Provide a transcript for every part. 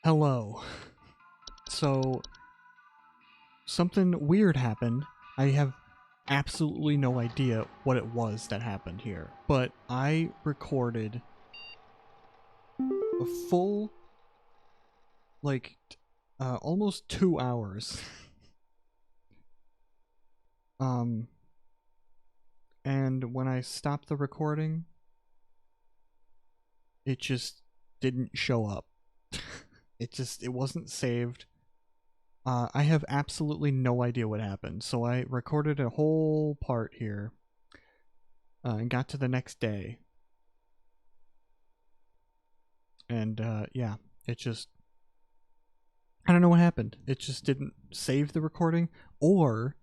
Hello. So, something weird happened. I have absolutely no idea what it was that happened here, but I recorded a full, like, almost 2 hours. um, and when I stopped the recording, it just didn't show up. It wasn't saved. I have absolutely no idea what happened. So I recorded a whole part here and got to the next day. And yeah, it just, I don't know what happened. It just didn't save the recording, or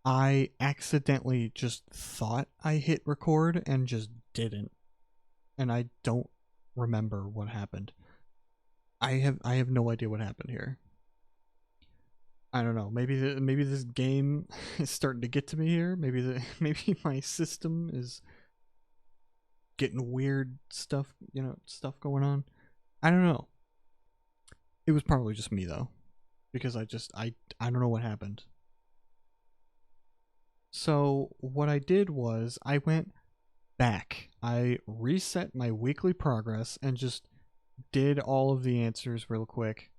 I accidentally just thought I hit record and just didn't. And I don't remember what happened. I have no idea what happened here. I don't know. Maybe this game is starting to get to me here. Maybe my system is getting weird stuff, stuff going on. I don't know. It was probably just me though, because I don't know what happened. So what I did was I went back. I reset my weekly progress and just did all of the answers real quick,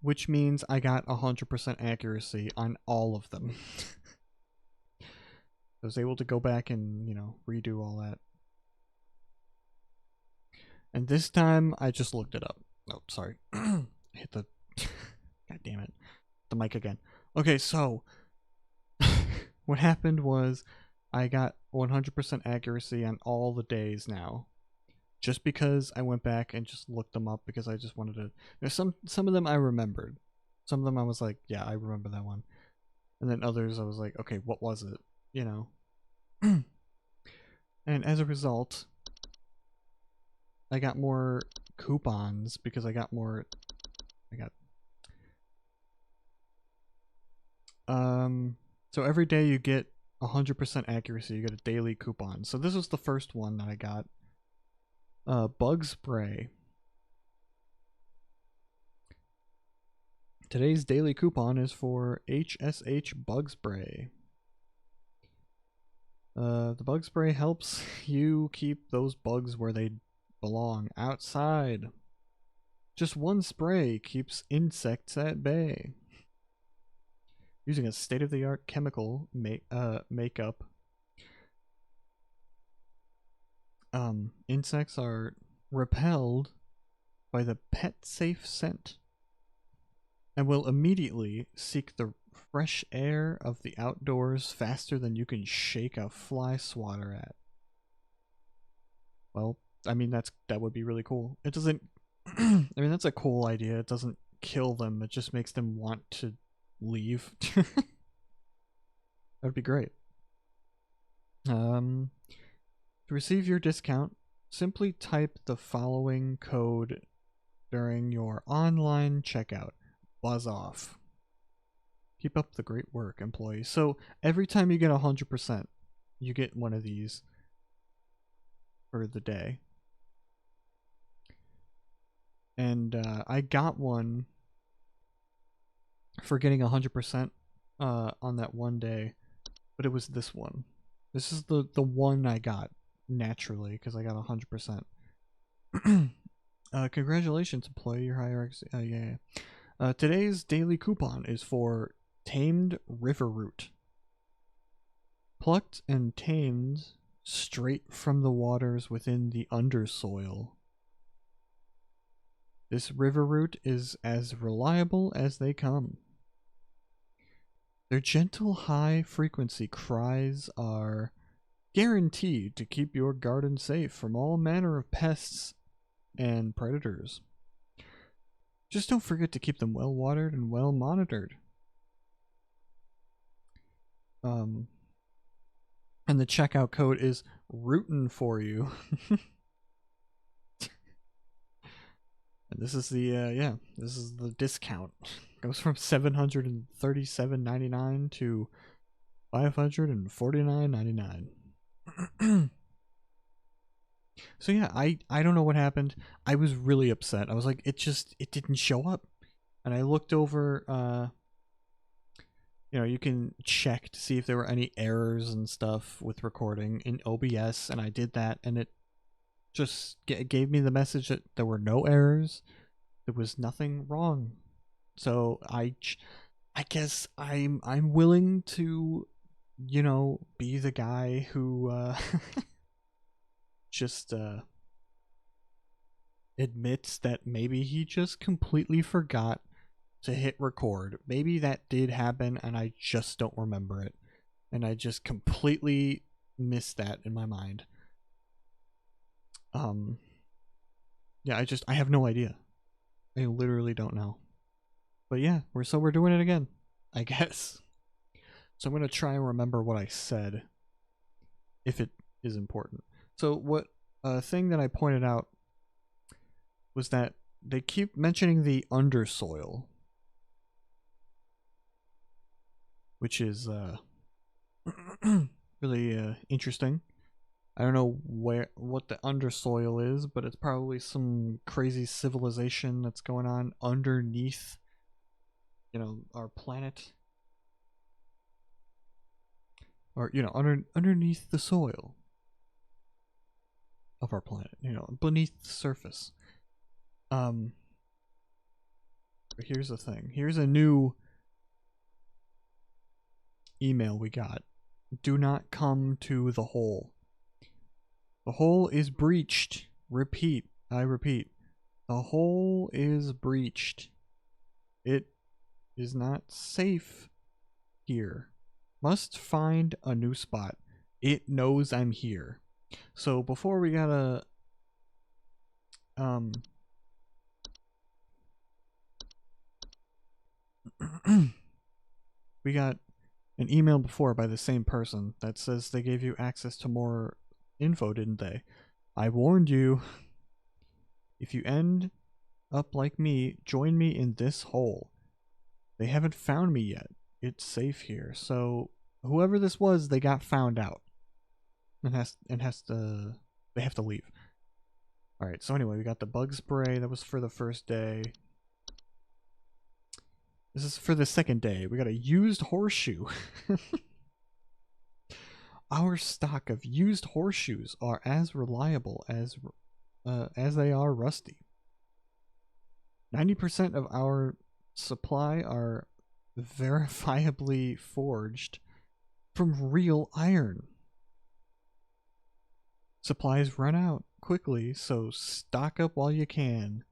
which means I got 100% accuracy on all of them. I was able to go back and, redo all that. And this time I just looked it up. Oh, sorry. Hit the God damn it. The mic again. Okay, so what happened was I got 100% accuracy on all the days now. Just because I went back and just looked them up because I just wanted to. There's some of them I remembered. Some of them I was like, yeah, I remember that one. And then others I was like, okay, what was it? And as a result, I got more coupons because I got so every day you get 100% accuracy, you get a daily coupon. So this was the first one that I got. Bug spray. Today's daily coupon is for HSH bug spray. The bug spray helps you keep those bugs where they belong, outside. Just one spray keeps insects at bay. Using a state-of-the-art chemical makeup, insects are repelled by the pet-safe scent and will immediately seek the fresh air of the outdoors faster than you can shake a fly swatter at. Well, I mean, that would be really cool. It doesn't I mean, that's a cool idea. It doesn't kill them, it just makes them want to leave. That'd be great. To receive your discount, simply type the following code during your online checkout. Buzz off. Keep up the great work, employees. So every time you get 100%, you get one of these for the day. And I got one for getting 100% on that one day, but it was this one. This is the one I got naturally because I got 100%. Congratulations, employee. Your hierarchy. Yeah. Today's daily coupon is for tamed river root. Plucked and tamed straight from the waters within the undersoil. This river root is as reliable as they come. Their gentle high-frequency cries are guaranteed to keep your garden safe from all manner of pests and predators. Just don't forget to keep them well watered and well monitored. And the checkout code is rootin' for you. And this is the this is the discount. Goes from $737.99 to $549.99. So yeah, I don't know what happened. I was really upset. I was like, it didn't show up. And I looked over, you can check to see if there were any errors and stuff with recording in OBS, and I did that, and it just gave me the message that there were no errors. There was nothing wrong. So I guess I'm willing to, be the guy who just admits that maybe he just completely forgot to hit record. Maybe that did happen and I just don't remember it. And I just completely missed that in my mind. Yeah, I have no idea. I literally don't know. But yeah, we're doing it again, I guess. So I'm gonna try and remember what I said, if it is important. So what a thing that I pointed out was that they keep mentioning the undersoil, which is really interesting. I don't know what the undersoil is, but it's probably some crazy civilization that's going on underneath, our planet, or underneath the soil of our planet, beneath the surface. But here's the thing. Here's a new email we got. Do not come to the hole. The hole is breached. I repeat. The hole is breached. It is not safe here. Must find a new spot. It knows I'm here. So before we gotta we got an email before by the same person that says they gave you access to more info, didn't they? I warned you. If you end up like me, join me in this hole. They haven't found me yet. It's safe here. So whoever this was, they got found out. And they have to leave. Alright, so anyway, we got the bug spray. That was for the first day. This is for the second day. We got a used horseshoe. Our stock of used horseshoes are as reliable as they are rusty. 90% of our supply are verifiably forged from real iron. Supplies run out quickly, so stock up while you can.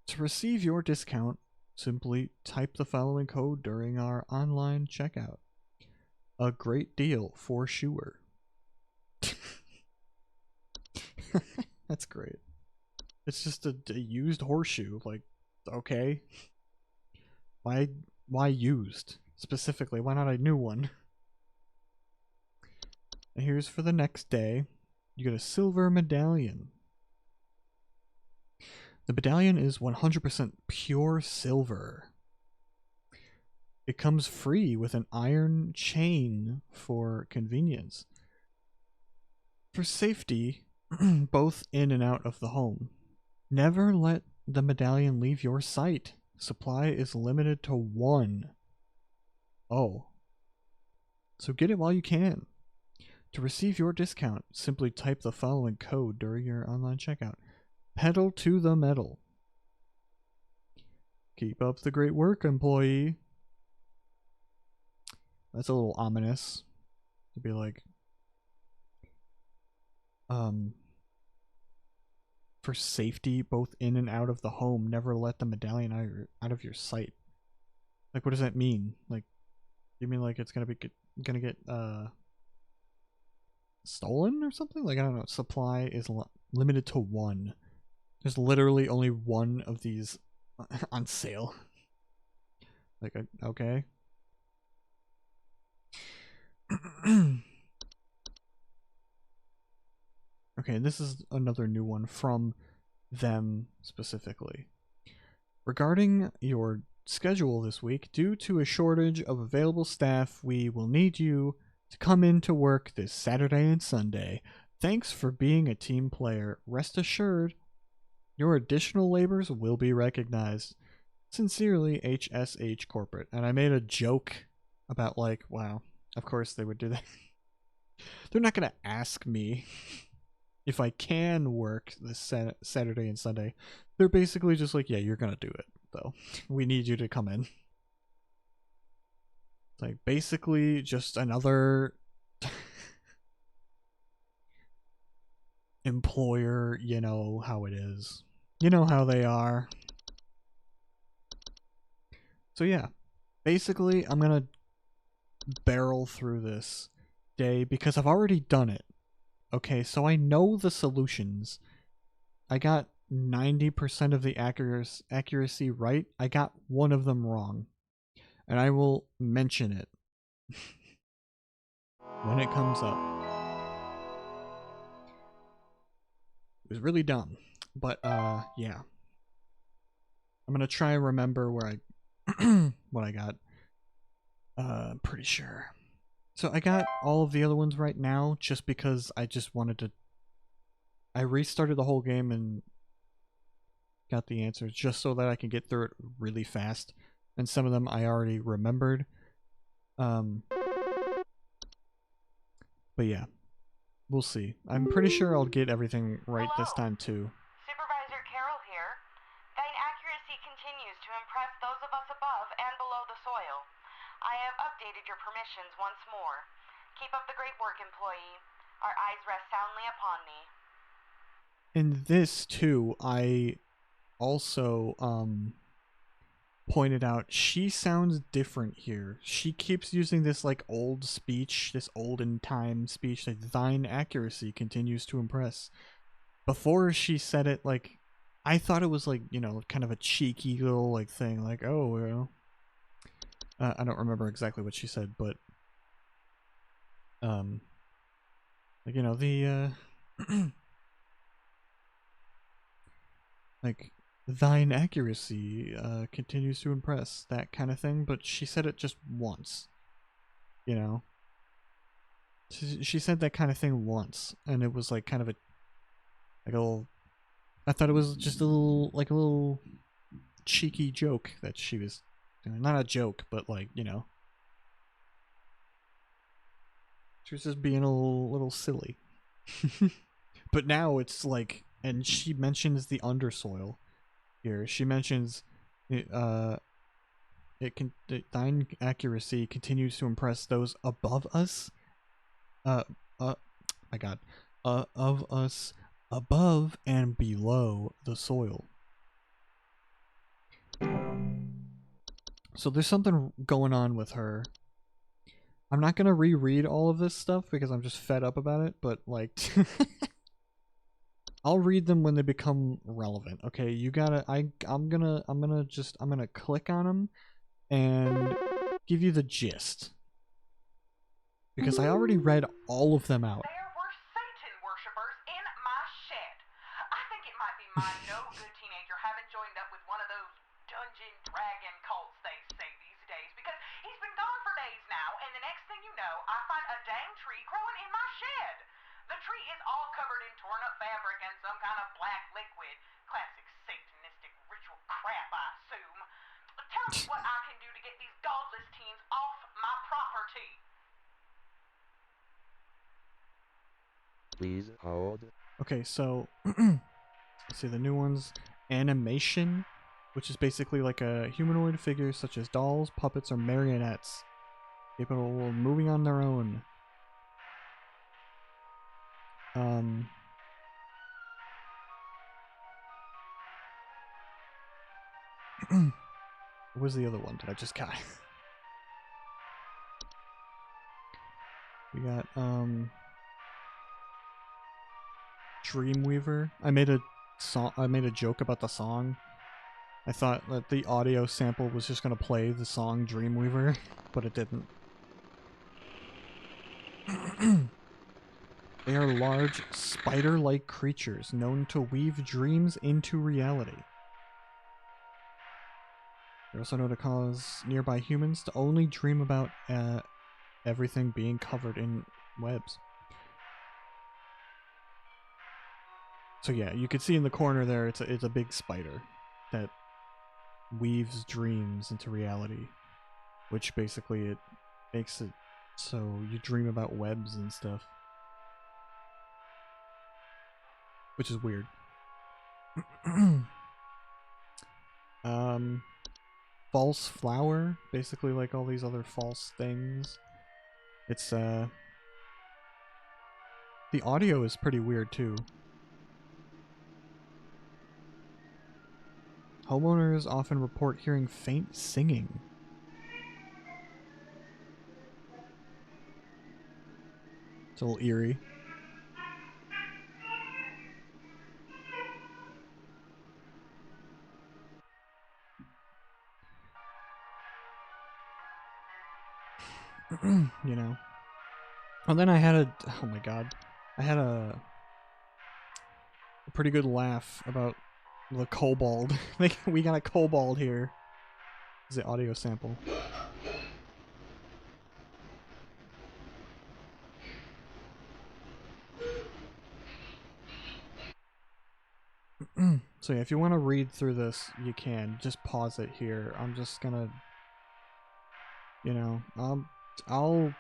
To receive your discount, simply type the following code during our online checkout. A great deal for sure. That's great. It's just a used horseshoe. Like, okay. Why used? Specifically, why not a new one? And here's for the next day. You get a silver medallion. The medallion is 100% pure silver. It comes free with an iron chain for convenience. For safety, both in and out of the home. Never let the medallion leave your sight. Supply is limited to 1. Oh. So get it while you can. To receive your discount, simply type the following code during your online checkout. Pedal to the metal. Keep up the great work, employee. That's a little ominous. To be like, for safety, both in and out of the home, never let the medallion out of your sight. Like, what does that mean? Like, you mean like it's gonna get stolen or something? Like, I don't know. Supply is limited to 1. There's literally only 1 of these on sale. Like, okay. Okay, this is another new one from them specifically. Regarding your schedule this week, due to a shortage of available staff, we will need you to come into work this Saturday and Sunday. Thanks for being a team player. Rest assured, your additional labors will be recognized. Sincerely, HSH Corporate. And I made a joke about, like, wow, of course they would do that. They're not going to ask me if I can work this Saturday and Sunday. They're basically just like, yeah, you're going to do it, though. We need you to come in. It's like, basically, just another employer, you know how it is. You know how they are. So yeah, basically I'm gonna barrel through this day because I've already done it. Okay, so I know the solutions. I got 90% of the accuracy right. I got one of them wrong. And I will mention it when it comes up. It was really dumb. But yeah. I'm gonna try and remember where I what I got. I'm pretty sure. So I got all of the other ones right now just because I just wanted to. I restarted the whole game and got the answers just so that I can get through it really fast. And some of them I already remembered. But yeah, we'll see. I'm pretty sure I'll get everything right this time too. Supervisor Carroll here. Thine accuracy continues to impress those of us above and below the soil. I have updated your permissions once more. Keep up the great work, employee. Our eyes rest soundly upon thee. In this too, I also pointed out she sounds different here. She keeps using this like old speech, this olden time speech, like thine accuracy continues to impress. Before she said it, like I thought it was like, you know, kind of a cheeky little like thing, like, oh, well, I don't remember exactly what she said, but like, you know, the like thine accuracy continues to impress, that kind of thing. But she said it just once, you know. She said that kind of thing once, and it was like kind of a little. I thought it was just a little cheeky joke that she was doing. Not a joke, but like, you know, she was just being a little silly. But now it's like, and she mentions the undersoil here. She mentions thine accuracy continues to impress those above us. My God, of us above and below the soil. So there's something going on with her. I'm not gonna reread all of this stuff because I'm just fed up about it, but like I'll read them when they become relevant. Okay, you gotta. I'm gonna click on them and give you the gist because I already read all of them out. There were Satan worshippers in my shed. I think it might be my no-good teenager having joined up with one of those dungeon dragon cults they say these days, because he's been gone for days now, and the next thing you know, I find a dang tree growing in my shed. The tree is all covered in torn-up fabric and some kind of black liquid. Classic satanistic ritual crap, I assume. Tell me what I can do to get these godless teens off my property. Please hold. Okay, so let's see the new ones. Animation, which is basically like a humanoid figure such as dolls, puppets, or marionettes, capable of moving on their own. What was the other one that I just got? We got Dreamweaver. I made a joke about the song. I thought that the audio sample was just gonna play the song Dreamweaver, but it didn't. They are large, spider-like creatures known to weave dreams into reality. They're also known to cause nearby humans to only dream about everything being covered in webs. So yeah, you can see in the corner there, it's a big spider that weaves dreams into reality, which basically it makes it so you dream about webs and stuff, which is weird. False flower, basically like all these other false things. It's the audio is pretty weird too. Homeowners often report hearing faint singing. It's a little eerie. You know. And then I had oh my god. I had a pretty good laugh about the kobold. We got a kobold here. This is the audio sample. So yeah, if you want to read through this, you can. Just pause it here. I'm just gonna, I'll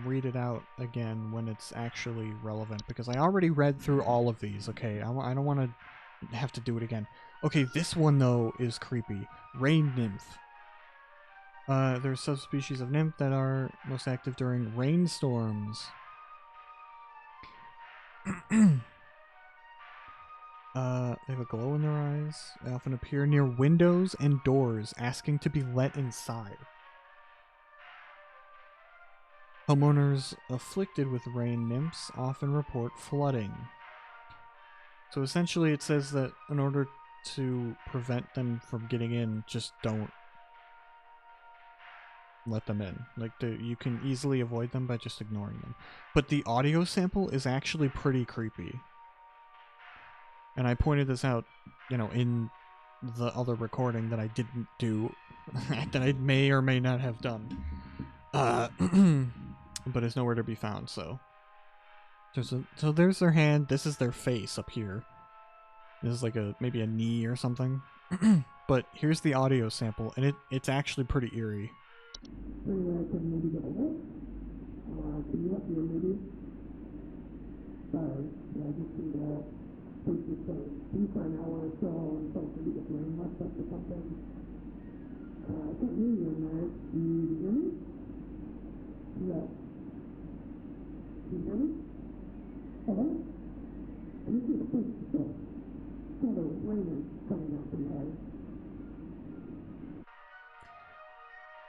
read it out again when it's actually relevant, because I already read through all of these, okay? I don't want to have to do it again. Okay, this one, though, is creepy. Rain nymph. There's subspecies of nymph that are most active during rainstorms. They have a glow in their eyes. They often appear near windows and doors, asking to be let inside. Homeowners afflicted with rain nymphs often report flooding. So essentially it says that in order to prevent them from getting in, just don't let them in. Like, you can easily avoid them by just ignoring them. But the audio sample is actually pretty creepy. And I pointed this out, in the other recording that I didn't do, that I may or may not have done. But it's nowhere to be found, so. So there's their hand, this is their face up here. This is like maybe a knee or something. But here's the audio sample, and it's actually pretty eerie.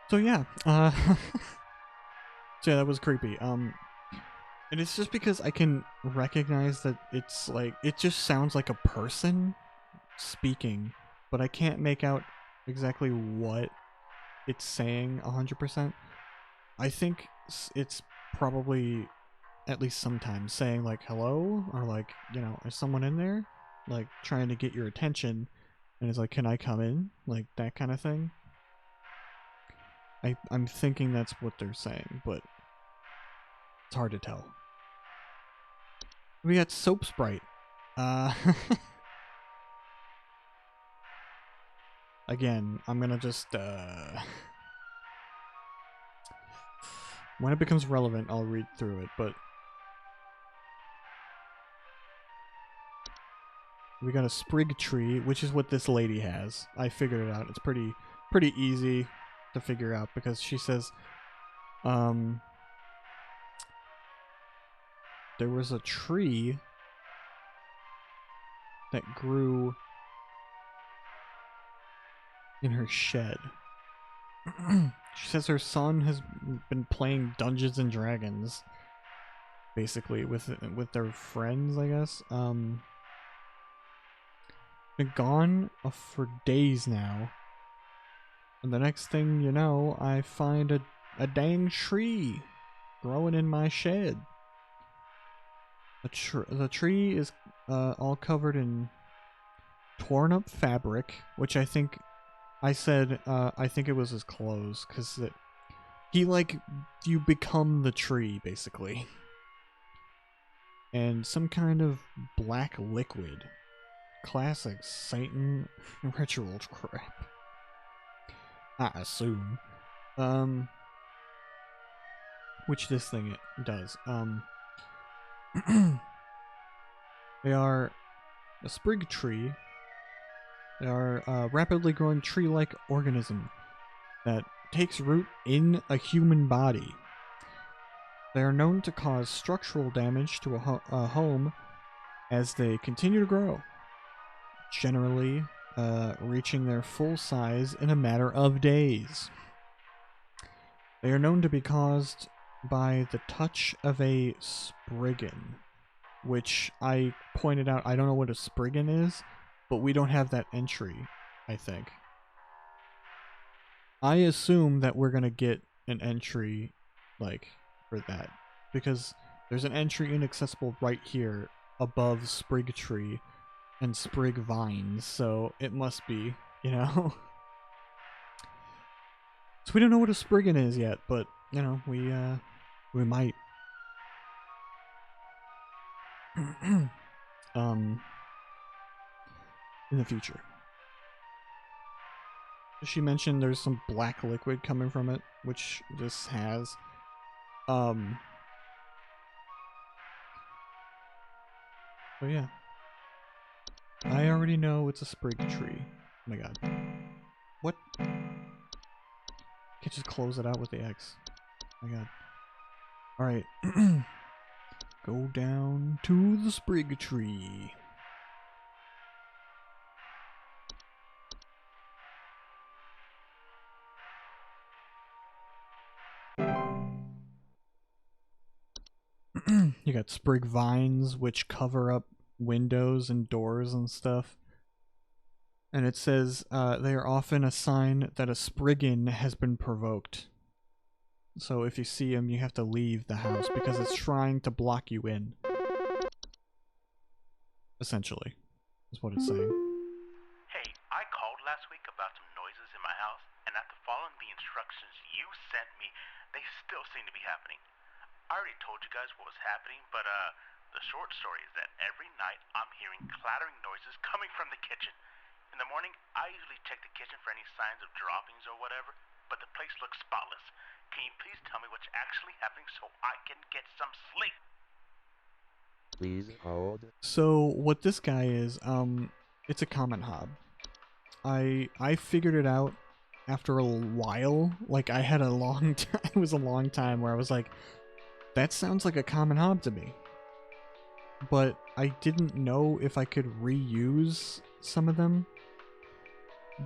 So yeah, so yeah, that was creepy. And it's just because I can recognize that it's like, it just sounds like a person speaking, but I can't make out exactly what it's saying 100%. I think it's probably, at least sometimes, saying like hello, or like, is someone in there? Like trying to get your attention, and it's like, can I come in? Like that kind of thing. I'm thinking that's what they're saying, but it's hard to tell. We got Soap Sprite. Again, I'm gonna just, when it becomes relevant, I'll read through it, but we got a sprig tree, which is what this lady has. I figured it out. It's pretty easy to figure out, because she says, there was a tree that grew in her shed. She says her son has been playing Dungeons and Dragons, basically, with their friends, I guess. Been gone for days now. And the next thing you know, I find a dang tree growing in my shed. The tree is all covered in torn up fabric, which I think I said, I think it was his clothes, because you become the tree, basically. and some kind of black liquid. Classic Satan ritual crap. I assume. Which this thing it does. They are a sprig tree. They are a rapidly growing tree-like organism that takes root in a human body. They are known to cause structural damage to a home as they continue to grow, generally reaching their full size in a matter of days. They are known to be caused by the touch of a spriggan, which I pointed out. I don't know what a spriggan is, but we don't have that entry, I think. I assume that we're going to get an entry, like, for that, because there's an entry inaccessible right here above sprig tree and sprig vines, so it must be, you know. So we don't know what a spriggan is yet, but you know, we might. In the future. She mentioned there's some black liquid coming from it, which this has. So yeah. I already know it's a sprig tree. Oh my god. What? Can't just close it out with the X. Oh my god. Alright. Go down to the sprig tree. You got sprig vines, which cover up windows and doors and stuff. And it says they are often a sign that a spriggan has been provoked. So if you see him, you have to leave the house because it's trying to block you in. Essentially, is what it's saying. Hey, I called last week about some noises in my house, and after following the instructions you sent me, they still seem to be happening. I already told you guys what was happening, but the short story is that every night I'm hearing clattering noises coming from the kitchen. In the morning, I usually check the kitchen for any signs of droppings or whatever, but the place looks spotless. Can you please tell me what's actually happening so I can get some sleep? Please hold. So what this guy is, it's a common hob. I figured it out after a while. Like I had a long time. It was a long time where I was like, that sounds like a common hob to me. But I didn't know if I could reuse some of them.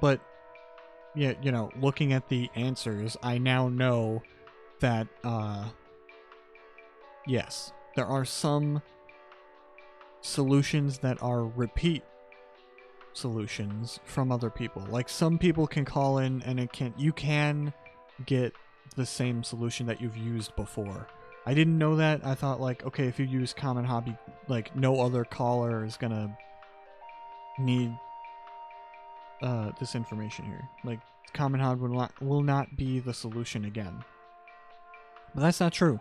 But yeah, you know, looking at the answers, I now know that yes, there are some solutions that are repeat solutions from other people. Like some people can call in and you can get the same solution that you've used before. I didn't know that. I thought like, okay, if you use common hobby, like no other caller is gonna need this information here. Like common hobby will not be the solution again. But that's not true.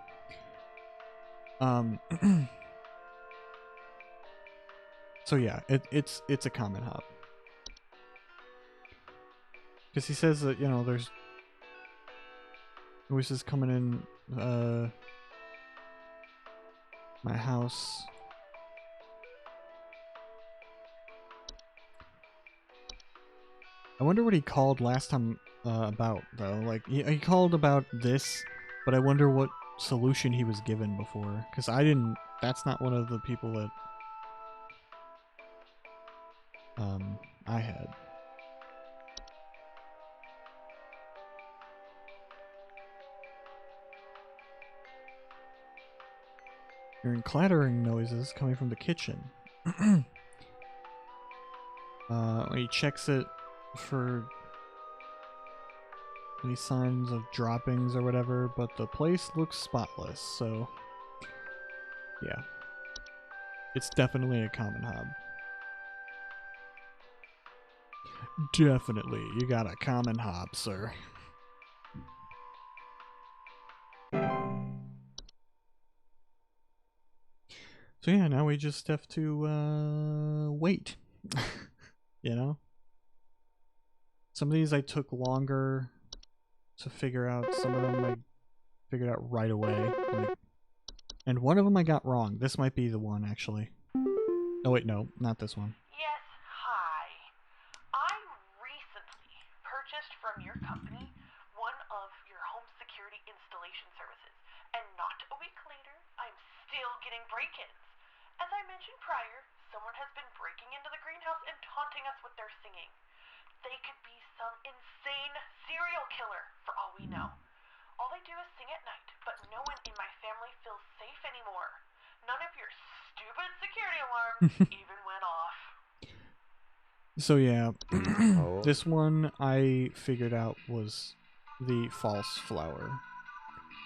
So yeah, it's a common hob. Because he says that, you know, there's voices coming in my house. I wonder what he called last time about, though. Like, he called about this, but I wonder what solution he was given before. Because that's not one of the people that I had. Hearing clattering noises coming from the kitchen. He checks it for any signs of droppings or whatever, but the place looks spotless, so yeah. It's definitely a common hob. Definitely, you got a common hob, sir. So yeah, now we just have to wait. You know? Some of these I took longer to figure out. Some of them I figured out right away. And one of them I got wrong. This might be the one, actually. Oh wait, no, not this one. Yes, hi. I recently purchased from your company one of your home security installation services, and not a week later, I'm still getting break-ins. As I mentioned prior, someone has been breaking into the greenhouse and taunting us with their singing. They could be some insane serial killer, for all we know. All they do is sing at night, but no one in my family feels safe anymore. None of your stupid security alarms even went off. So yeah, Please hold. this one I figured out was the false flower.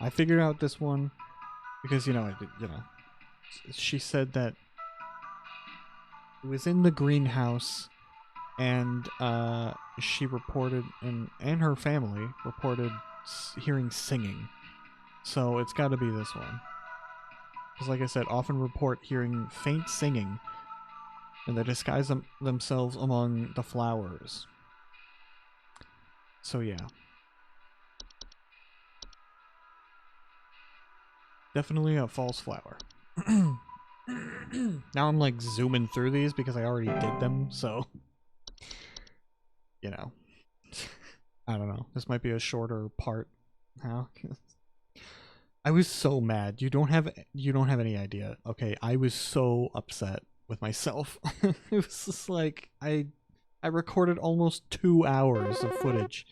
I figured out this one because she said that it was in the greenhouse, and she reported, and her family reported hearing singing. So it's got to be this one. Because like I said, often report hearing faint singing, and they disguise themselves among the flowers. So yeah. Definitely a false flower. Now I'm like zooming through these because I already did them, so you know. I don't know. This might be a shorter part. How? I was so mad. You don't have any idea. Okay, I was so upset with myself. It was just like I recorded almost 2 hours of footage.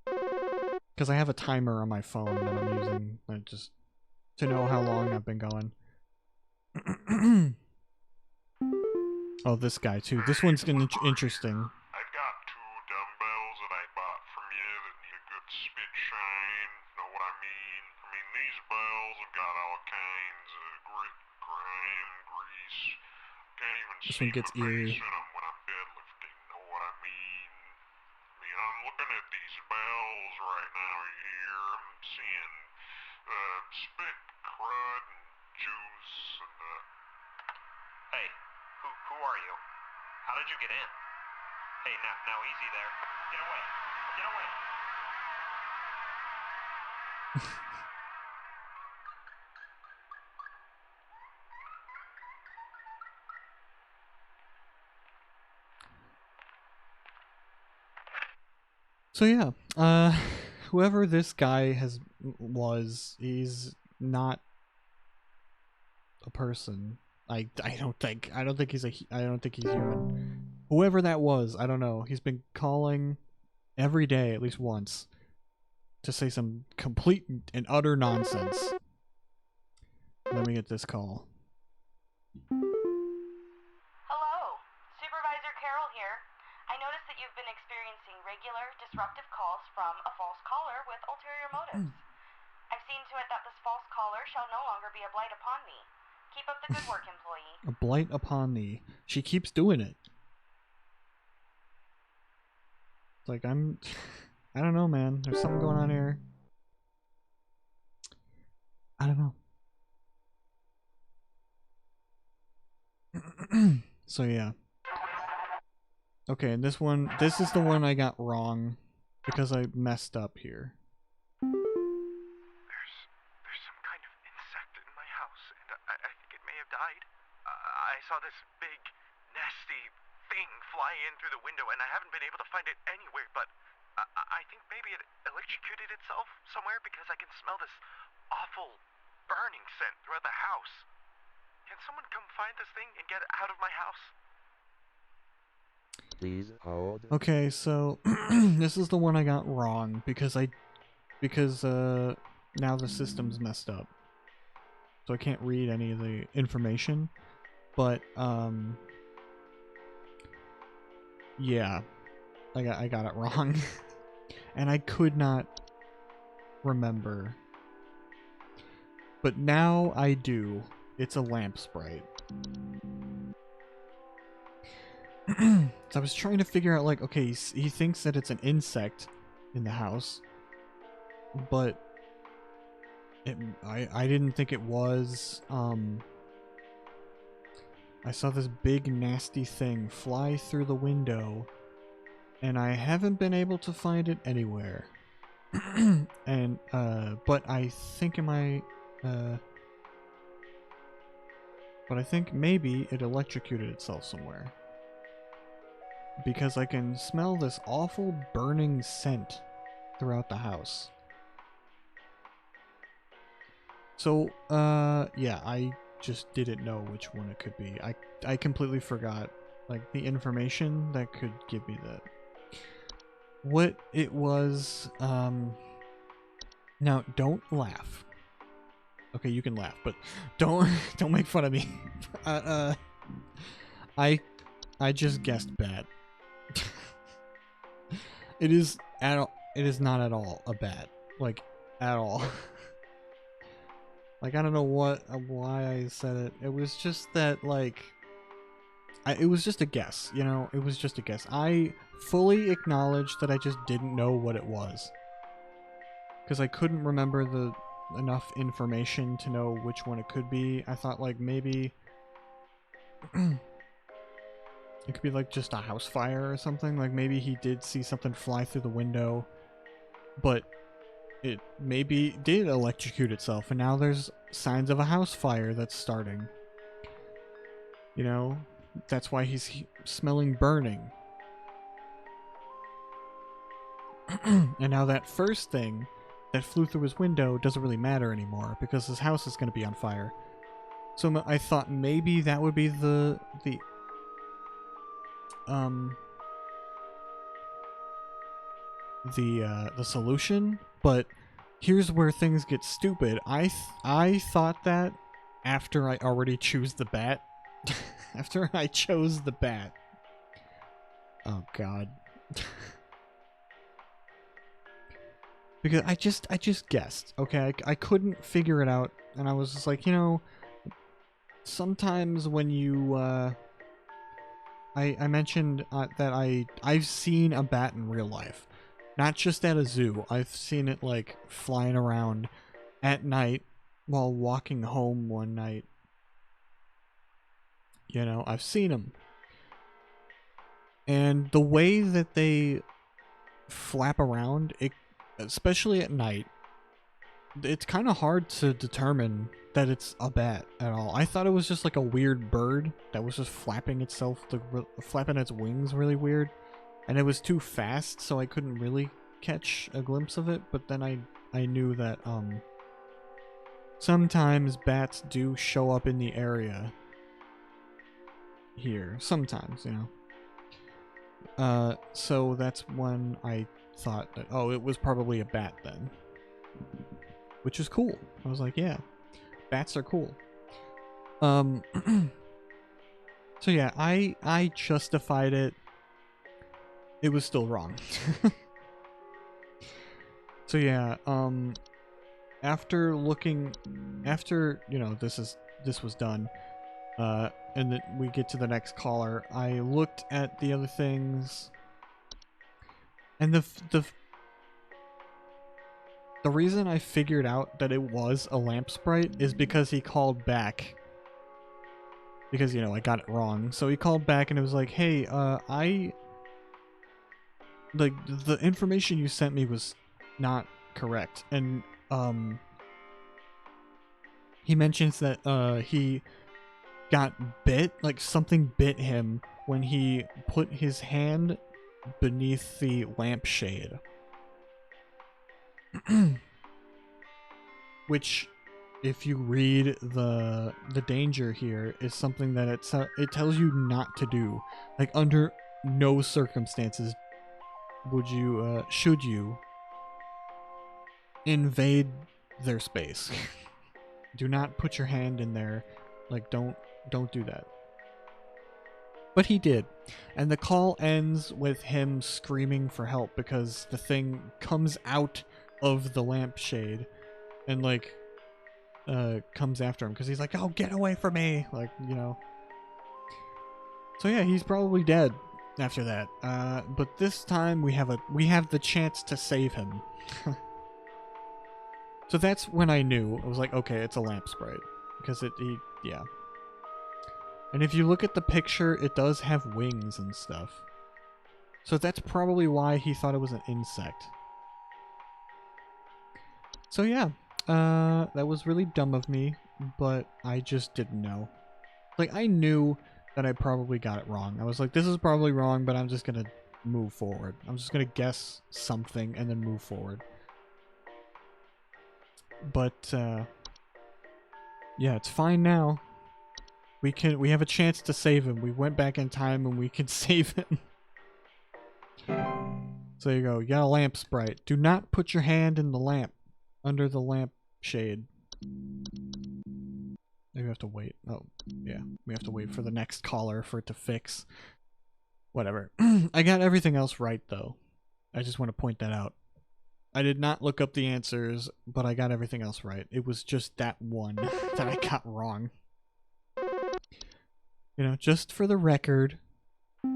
Because I have a timer on my phone that I'm using just to know how long I've been going. Oh, this guy too. This one's gonna interesting. I've got 2 dumbbells that I bought from you that need a good spit shine. Know what I mean? I mean, these bells have got all kinds of grime, grease. Can't even This see one gets my eerie. face in them when I'm deadlifting. Know what I mean? I mean, I'm looking at these bells right now here. I'm seeing spit, crud, and juice, and Hey, who are you? How did you get in? Hey, now easy there. Get away. Get away. So yeah, whoever this guy was, he's not a person. I don't think he's human. Whoever that was, I don't know. He's been calling every day at least once to say some complete and utter nonsense. Let me get this call. Hello, Supervisor Carroll here. I noticed that you've been experiencing regular, disruptive calls from a false caller with ulterior motives. I've seen to it that this false caller shall no longer be a blight upon me. Keep up the good work, employee. A blight upon thee. She keeps doing it. It's like I don't know, man. There's something going on here. I don't know. So yeah. Okay, and this is the one I got wrong because I messed up here. There's some kind of insect in my house, and I think it may have died. I saw this big, nasty thing fly in through the window, and I haven't been able to find it anywhere, but I think maybe it electrocuted itself somewhere because I can smell this awful burning scent throughout the house. Can someone come find this thing and get it out of my house? Please hold. Okay, so this is the one I got wrong because now the system's messed up. So I can't read any of the information. But yeah. I got it wrong. And I could not remember. But now I do. It's a lamp sprite. So I was trying to figure out, like, okay, he thinks that it's an insect in the house, but I didn't think it was I saw this big nasty thing fly through the window, and I haven't been able to find it anywhere. And but I think but I think maybe it electrocuted itself somewhere. Because I can smell this awful burning scent throughout the house. So, yeah, I just didn't know which one it could be. I completely forgot, like, the information that could give me that. What it was, now, don't laugh. Okay, you can laugh, but don't make fun of me. I just guessed bat. It is not at all a bat, like, at all. Like, I don't know why I said it. It was just that, like, it was just a guess, you know? It was just a guess. I fully acknowledged that I just didn't know what it was. Because I couldn't remember enough information to know which one it could be. I thought, like, maybe it could be, like, just a house fire or something. Like, maybe he did see something fly through the window, but it maybe did electrocute itself, and now there's signs of a house fire that's starting. You know? That's why he's smelling burning. And now that first thing that flew through his window doesn't really matter anymore, because his house is going to be on fire. So I thought maybe that would be the solution, but here's where things get stupid. I thought that after I already chose the bat. After I chose the bat. Oh god. Because I just guessed. Okay, I couldn't figure it out, and I was just like, you know, sometimes when you I mentioned that I've seen a bat in real life. Not just at a zoo. I've seen it, like, flying around at night while walking home one night. You know, I've seen them. And the way that they flap around, especially at night, it's kind of hard to determine that it's a bat at all. I thought it was just like a weird bird that was just flapping itself, flapping its wings really weird. And it was too fast, so I couldn't really catch a glimpse of it. But then I knew that sometimes bats do show up in the area here. Sometimes, you know. So that's when I thought that, oh, it was probably a bat then. Which is cool. I was like, yeah, bats are cool. So yeah, I justified it. It was still wrong. So yeah, after, you know, this was done, and then we get to the next caller, I looked at the other things, and the reason I figured out that it was a lamp sprite is because he called back. Because, you know, I got it wrong. So he called back and it was like, hey, like, the information you sent me was not correct. And, he mentions that, he got bit, like, something bit him when he put his hand beneath the lampshade. Which, if you read the danger here, is something that it tells you not to do. Like, under no circumstances should you invade their space. Do not put your hand in there. Like, don't do that. But he did. And the call ends with him screaming for help because the thing comes out of the lampshade and, like, comes after him because he's like, oh, get away from me, like, you know. So yeah, he's probably dead after that. But this time we have the chance to save him. So that's when I knew. I was like, okay, it's a lamp sprite because yeah. And if you look at the picture, it does have wings and stuff. So that's probably why he thought it was an insect. So yeah, that was really dumb of me, but I just didn't know. Like, I knew that I probably got it wrong. I was like, this is probably wrong, but I'm just gonna move forward. I'm just gonna guess something and then move forward. But, yeah, it's fine now. We have a chance to save him. We went back in time and we can save him. So there you go. You got a lamp sprite. Do not put your hand in the lamp. Under the lamp shade. Maybe we have to wait. Oh, yeah. We have to wait for the next caller for it to fix. Whatever. I got everything else right, though. I just want to point that out. I did not look up the answers, but I got everything else right. It was just that one that I got wrong. You know, just for the record. It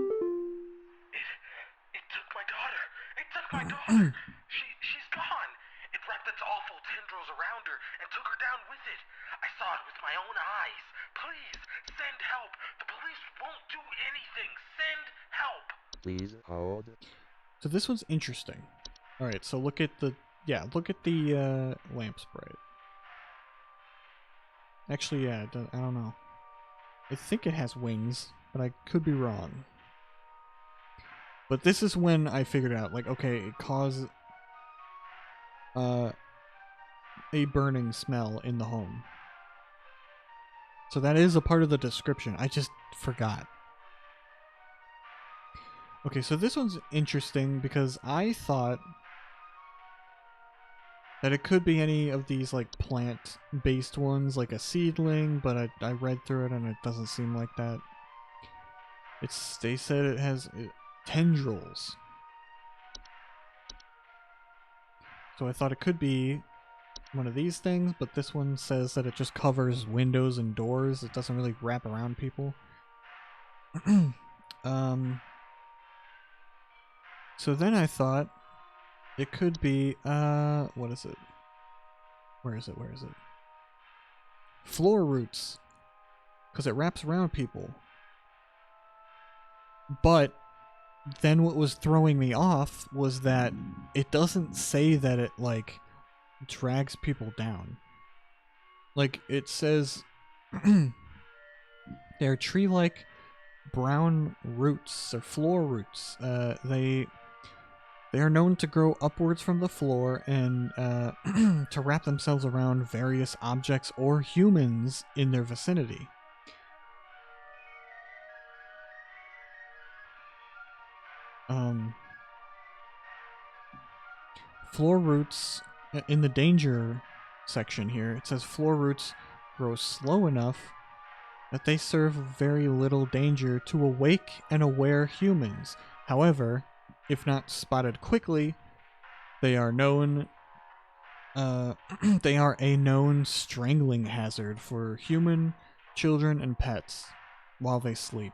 took my daughter. It took my daughter. She's gone. It wrapped its awful tendrils around her and took her down with it. I saw it with my own eyes. Please, send help. The police won't do anything. Send help. Please hold. So this one's interesting. Alright, so look at the... Yeah, look at the lamp sprite. Actually, yeah, I don't know. I think it has wings, but I could be wrong. But this is when I figured out, like, okay, it caused a burning smell in the home. So that is a part of the description. I just forgot. Okay, so this one's interesting because I thought that it could be any of these, like, plant-based ones, like a seedling, but I read through it and it doesn't seem like that. They said it has tendrils. So I thought it could be one of these things, but this one says that it just covers windows and doors. It doesn't really wrap around people. So then I thought it could be, what is it? Where is it? Floor roots. Because it wraps around people. But then what was throwing me off was that it doesn't say that it, like, drags people down. Like, it says they're tree-like brown roots, or floor roots. They are known to grow upwards from the floor and to wrap themselves around various objects or humans in their vicinity. Floor roots, in the danger section here, it says floor roots grow slow enough that they serve very little danger to awake and aware humans. However, if not spotted quickly, they are known they are a known strangling hazard for human, children, and pets while they sleep.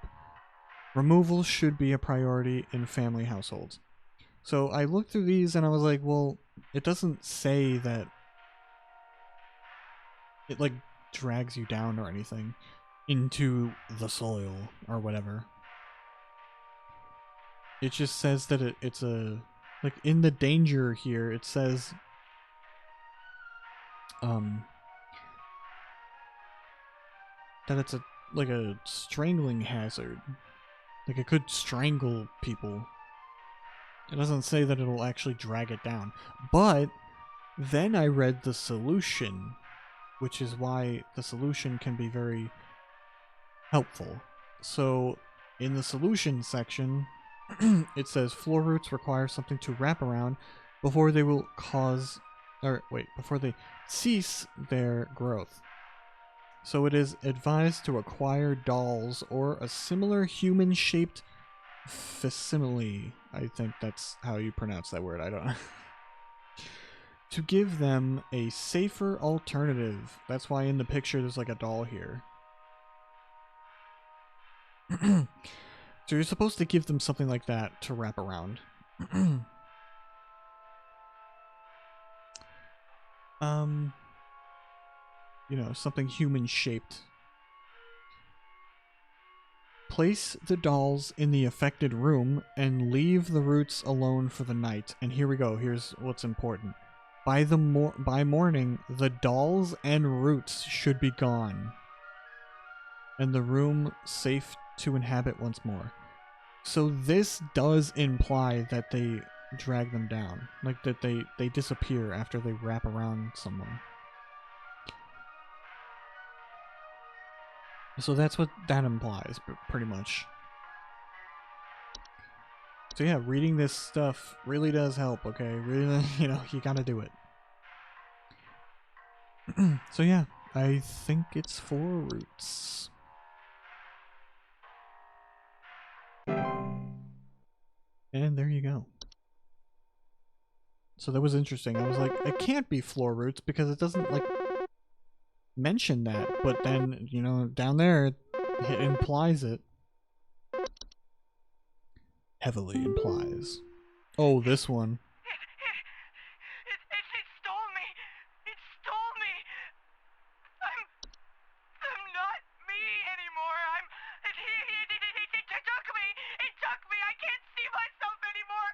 Removal should be a priority in family households. So I looked through these and I was like, well, it doesn't say that it, like, drags you down or anything into the soil or whatever. It just says that it's a, like, in the danger here, it says that it's a, like, a strangling hazard. Like, it could strangle people. It doesn't say that it'll actually drag it down. But then I read the solution, which is why the solution can be very helpful. So in the solution section, it says floor roots require something to wrap around before they will before they cease their growth. So it is advised to acquire dolls or a similar human-shaped facsimile. I think that's how you pronounce that word. I don't know. To give them a safer alternative. That's why in the picture there's like a doll here. So you're supposed to give them something like that to wrap around. You know, something human-shaped. Place the dolls in the affected room and leave the roots alone for the night. And here we go. Here's what's important. By morning, the dolls and roots should be gone, and the room safe to inhabit once more. So this does imply that they drag them down, like that they disappear after they wrap around someone. So that's what that implies, pretty much. So yeah, reading this stuff really does help, okay? Really, you know, you gotta do it. So yeah, I think it's 4 roots. And there you go. So that was interesting. I was like, it can't be floor roots because it doesn't, like, mention that. But then, you know, down there, it implies it. Heavily implies. Oh, this one. It stole me. It stole me. I'm not me anymore. It took me. It took me. I can't see myself anymore.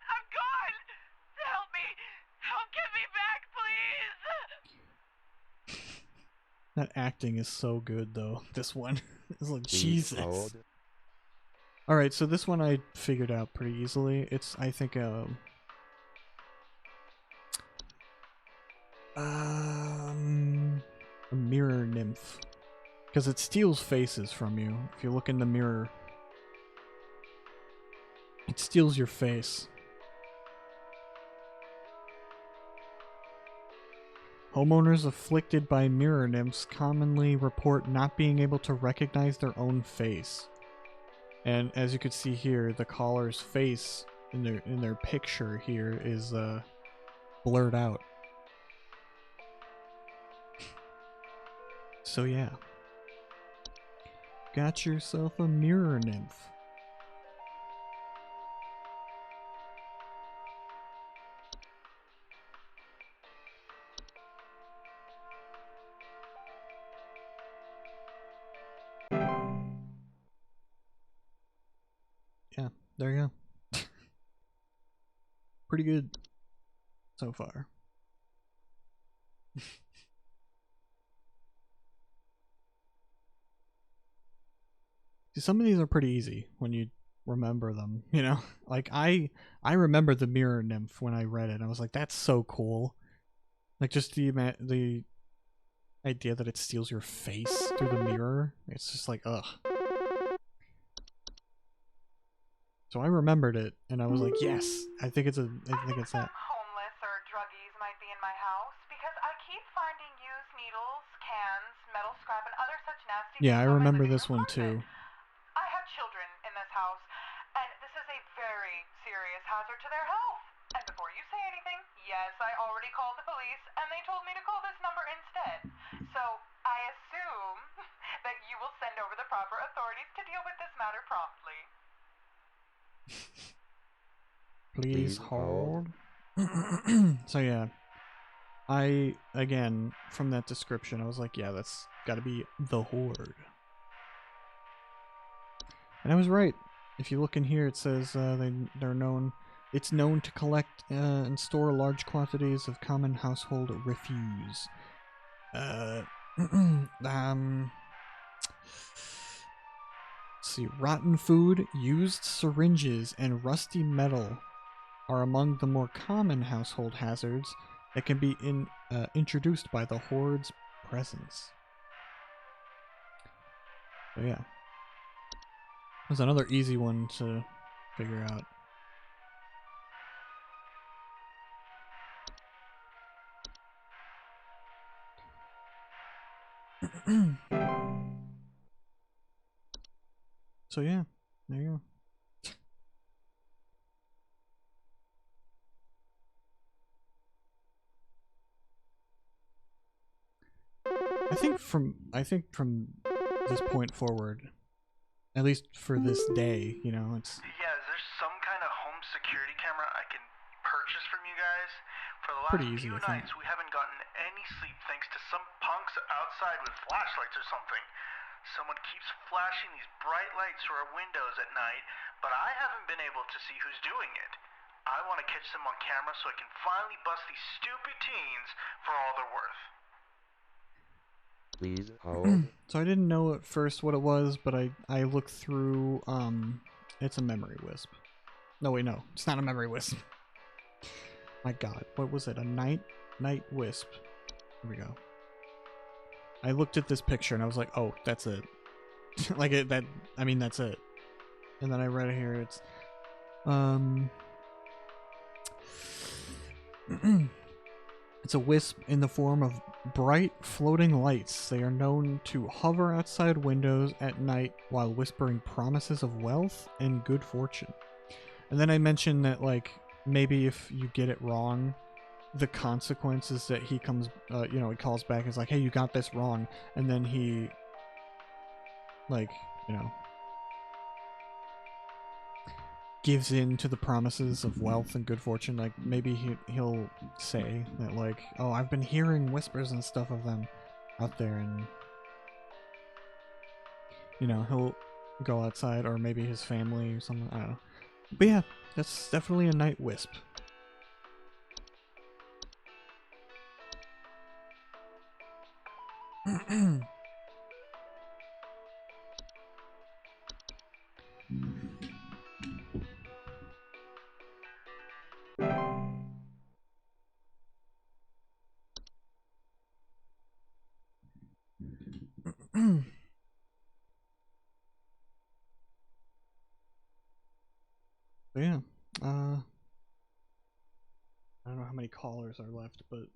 I'm gone. Help me. Help get me back, please. That acting is so good, though. This one. It's like, Please Jesus. hold. Alright, so this one I figured out pretty easily. It's, I think, a mirror nymph. Because it steals faces from you. If you look in the mirror, it steals your face. Homeowners afflicted by mirror nymphs commonly report not being able to recognize their own face. And as you can see here, the caller's face in their picture here is blurred out. So yeah. Got yourself a mirror nymph. Yeah, there you go. Pretty good so far. See, some of these are pretty easy when you remember them, you know? Like, I remember the mirror nymph when I read it. I was like, that's so cool. Like, just the idea that it steals your face through the mirror. It's just like, ugh. So I remembered it, and I was like, yes, I think it's that. Some homeless or druggies might be in my house because I keep finding used needles, cans, metal scrap, and other such nasty Yeah, I things on my remember living this room one too. carpet. I have children in this house, and this is a very serious hazard to their health. And before you say anything, yes, I already called the police, and they told me to call this number instead. So I assume that you will send over the proper authorities to deal with this matter promptly. Please Please hold. hold. So yeah, again, from that description, I was like, yeah, that's gotta be the Horde. And I was right. If you look in here, it says they're known. It's known to collect and store large quantities of common household refuse. Let's see, rotten food, used syringes, and rusty metal are among the more common household hazards that can be introduced by the Horde's presence. So yeah. There's another easy one to figure out. So yeah, there you go. I think from this point forward, at least for this day, you know, it's Yeah, is there some kind of home security camera I can purchase from you guys? For the last pretty easy, few I think. nights, we haven't gotten any sleep thanks to some punks outside with flashlights or something. Someone keeps flashing these bright lights through our windows at night, but I haven't been able to see who's doing it. I want to catch them on camera so I can finally bust these stupid teens for all they're worth. Please hold. So I didn't know at first what it was, but I looked through, it's a memory wisp. No, wait, no, it's not a memory wisp. My god, what was it? A night wisp. Here we go. I looked at this picture and I was like, oh, that's it. Like that's it. And then I read it here, it's, it's a wisp in the form of bright floating lights. They are known to hover outside windows at night while whispering promises of wealth and good fortune. And then I mentioned that, like, maybe if you get it wrong, the consequences that he comes, he calls back is like, hey, you got this wrong. And then he, like, gives in to the promises of wealth and good fortune. Like, maybe he'll say that, like, oh, I've been hearing whispers and stuff of them out there, and, he'll go outside, or maybe his family or something, I don't know. But yeah, that's definitely a night wisp. But yeah, I don't know how many callers are left, but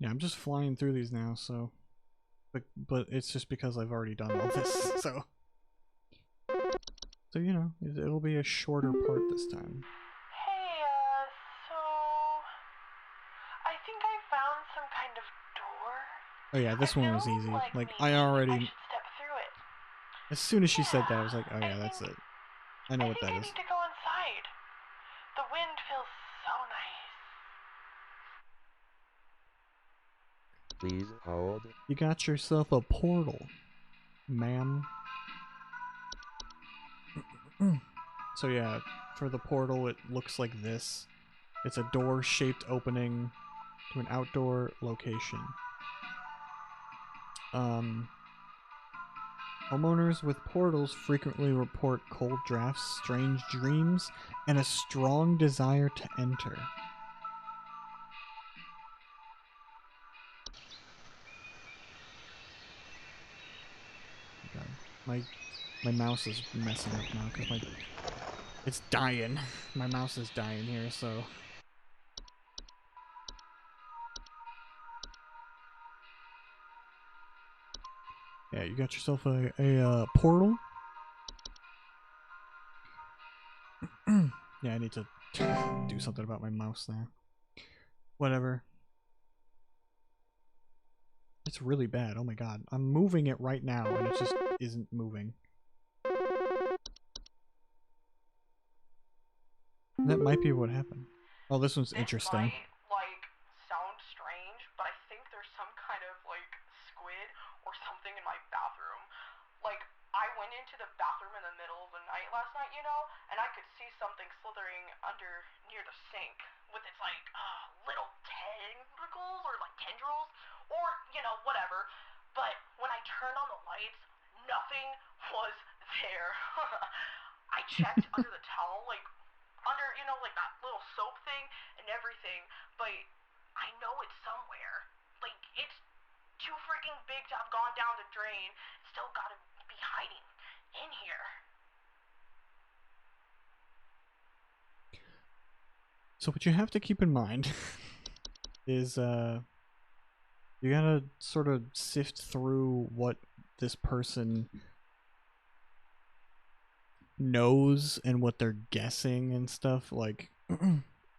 yeah, I'm just flying through these now, so, but it's just because I've already done all this, so it'll be a shorter part this time. Hey, so I think I found some kind of door. Oh yeah, this one was easy. Like, I I already, should step through it. as soon as she said that, I was like, oh yeah, that's it. I know I what think that I is. need to go inside. The wind feels so nice. Please hold. You got yourself a portal, ma'am. So yeah, for the portal, it looks like this. It's a door-shaped opening to an outdoor location. Homeowners with portals frequently report cold drafts, strange dreams, and a strong desire to enter. God, my mouse is messing up now because it's dying. My mouse is dying here, so. Yeah, you got yourself a portal. Yeah, I need to do something about my mouse now. Whatever. It's really bad. Oh my god. I'm moving it right now and it just isn't moving. That might be what happened. Oh, this one's interesting. Might, sound strange, but I think there's some kind of, squid or something in my bathroom. Like, I went into the bathroom in the middle of the night last night, and I could see something slithering under near the sink with its, little tentacles or, tendrils or, whatever. But when I turned on the lights, nothing was there. I checked under the towel, under, that little soap thing and everything, but I know it's somewhere. Like, it's too freaking big to have gone down the drain. Still gotta be hiding in here. So what you have to keep in mind is you gotta sort of sift through what this person knows and what they're guessing and stuff. Like,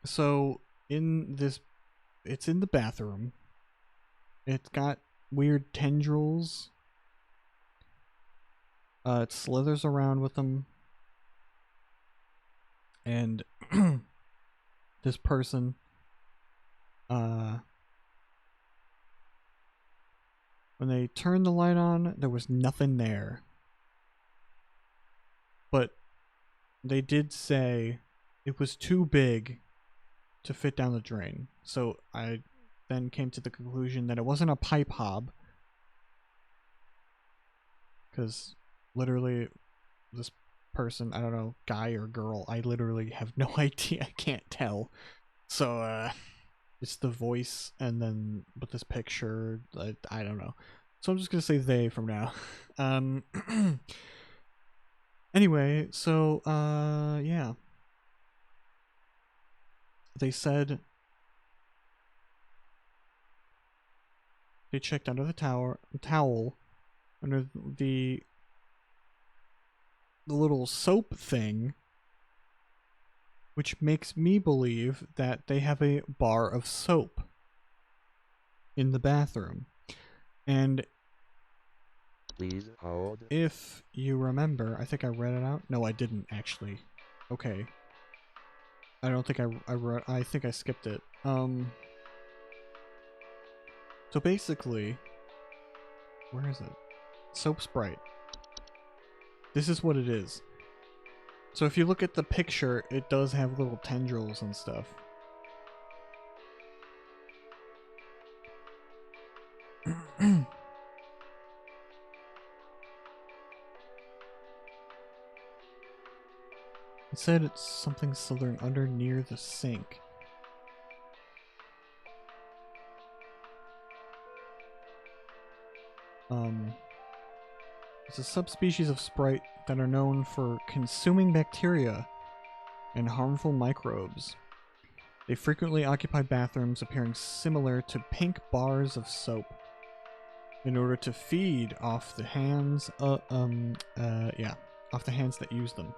so it's in the bathroom. It's got weird tendrils. It slithers around with them. And this person When they turned the light on, there was nothing there. But they did say it was too big to fit down the drain. So I then came to the conclusion that it wasn't a pipe hob. Because literally, this person, I don't know, guy or girl, I literally have no idea. I can't tell. So, it's the voice and then with this picture, I don't know. So I'm just gonna say they from now. Anyway, so, yeah. They said they checked under the towel, under the little soap thing, which makes me believe that they have a bar of soap in the bathroom. And Please hold. if you remember, I think I read it out. No, I didn't actually. Okay. I don't think I wrote. I think I skipped it. So basically, where is it? Soap Sprite. This is what it is. So if you look at the picture, it does have little tendrils and stuff. It said it's something slithering under near the sink. It's a subspecies of sprite that are known for consuming bacteria and harmful microbes. They frequently occupy bathrooms appearing similar to pink bars of soap in order to feed off the hands, off the hands that use them.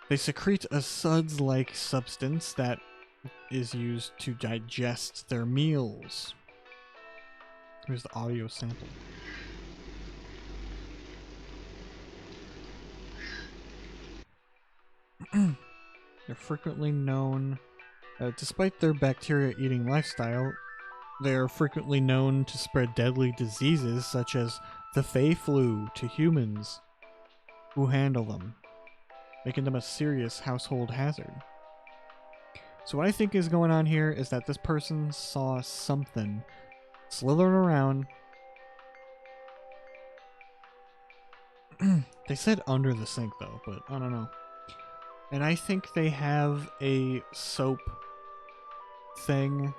They secrete a suds-like substance that is used to digest their meals. Here's the audio sample. They're frequently known, despite their bacteria-eating lifestyle, they are frequently known to spread deadly diseases such as the Fey flu to humans who handle them, making them a serious household hazard. So what I think is going on here is that this person saw something slithering around. They said under the sink though, but I don't know. And I think they have a soap thing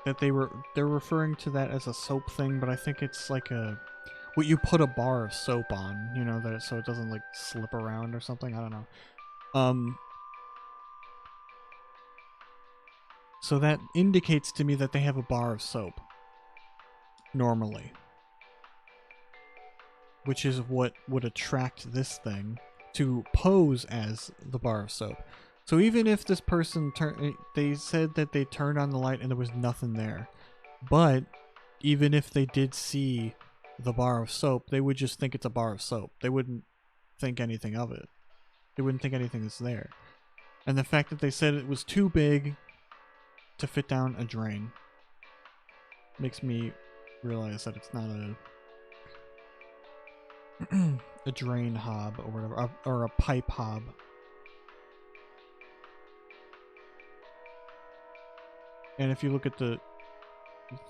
that they're referring to that as a soap thing, but I think it's like a what you put a bar of soap on, you know, that so it doesn't like slip around or something. I don't know. So that indicates to me that they have a bar of soap normally, which is what would attract this thing to pose as the bar of soap. So even if this person they said that they turned on the light and there was nothing there, but even if they did see the bar of soap, they would just think it's a bar of soap. They wouldn't think anything of it. They wouldn't think anything is there. And the fact that they said it was too big to fit down a drain makes me realize that it's not a drain hob or whatever, or a pipe hob. And if you look at the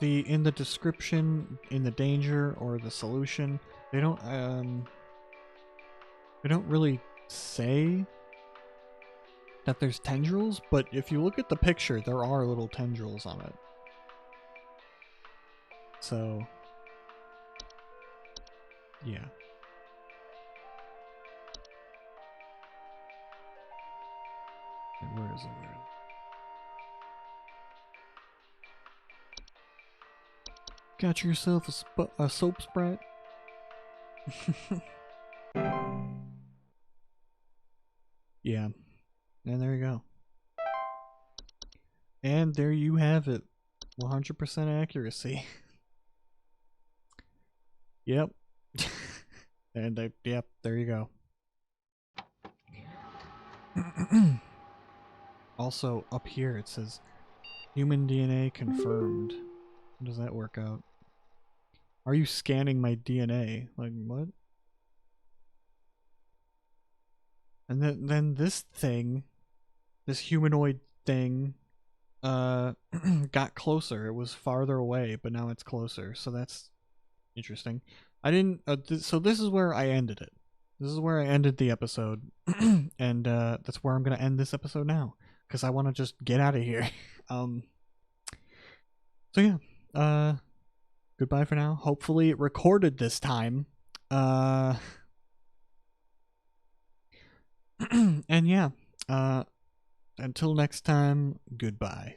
in the description, in the danger or the solution, they don't really say that there's tendrils, but if you look at the picture, there are little tendrils on it. So, yeah. And where is it? Got yourself a soap sprite? Yeah. And there you go. And there you have it. 100% accuracy. Yep. And yep, there you go. Also, up here it says human DNA confirmed. How does that work out? Are you scanning my DNA? Like, what? And then this thing, this humanoid thing, got closer. It was farther away, but now it's closer. So that's interesting. I didn't. So this is where I ended it. This is where I ended the episode, and that's where I'm gonna end this episode now because I want to just get out of here. um. So yeah. Goodbye for now. Hopefully it recorded this time. And yeah. Until next time. Goodbye.